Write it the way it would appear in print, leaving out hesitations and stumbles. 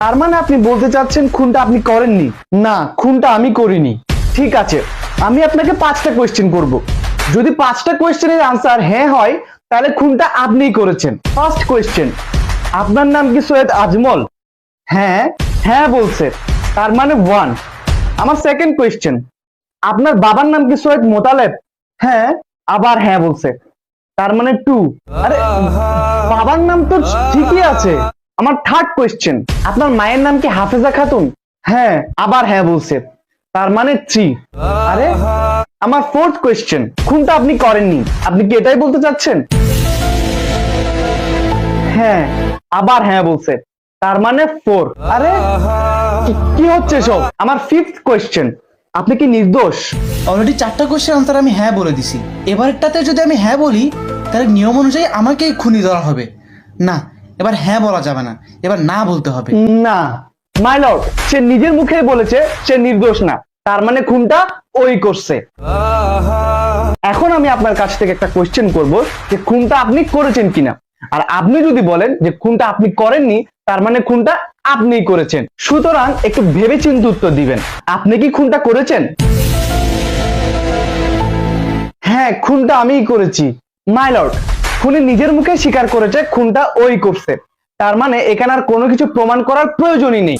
তার মানে আপনি বলতে চাচ্ছেন খুনটা আপনি করেননি? না, খুনটা আমি করিনি। ঠিক আছে, আমি আপনাকে 5টা কোয়েশ্চেন করব। যদি 5টা কোয়েশ্চেনের আনসার হ্যাঁ হয় তাহলে খুনটা আপনিই করেছেন। ফার্স্ট কোয়েশ্চেন, আপনার নাম কি সৈয়দ আজমল? হ্যাঁ, হ্যাঁ বলছে, তার মানে 1। আমার সেকেন্ড কোয়েশ্চেন, আপনার বাবার নাম কি সৈয়দ মোতালেব? হ্যাঁ, আবার হ্যাঁ বলছে, তার মানে 2। আরে বাবার নাম তো ঠিকই আছে। আমার থার্ড কোয়েশ্চেন, আপনার মায়ের নাম কি হাফেজা খাতুন? হ্যাঁ, আবার হ্যাঁ বলছে, তার মানে 3। আরে আমার ফোর্থ কোয়েশ্চেন, খুনটা আপনি করেননি, আপনি কি এটাই বলতে চাচ্ছেন? হ্যাঁ, আবার হ্যাঁ বলছে, তার মানে 4। আরে কি হচ্ছে সব? আমার ফিফথ কোয়েশ্চেন, আপনি কি নির্দোষ? অলরেডি 4টা কোশ্চেন আনসার আমি হ্যাঁ বলে দিছি। এবারটাতে যদি আমি হ্যাঁ বলি তাহলে নিয়ম অনুযায়ী আমাকেই খুনি ধরা হবে। না, এবার হ্যাঁ বলা যাবে না, এবার না বলতে হবে। না মাই লর্ড, সে নিজের মুখে বলেছে সে নির্দোষ না, তার মানে খুনটা ওই করছে। এখন আমি আপনার কাছ থেকে একটা কোশ্চেন করব যে খুনটা আপনি করেছেন কিনা। আর আপনি যদি বলেন যে খুনটা আপনি করেননি, তার মানে খুনটা আপনিই করেছেন। সুতরাং একটু ভেবেচিন্তে উত্তর দিবেন। আপনি কি খুনটা করেছেন? হ্যাঁ, খুনটা আমিই করেছি মাই লর্ড। খুনি নিজের মুখে স্বীকার করেছে খুনটা ওই করছে, তার মানে এখানে আর কোনো কিছু প্রমাণ করার প্রয়োজনই নেই।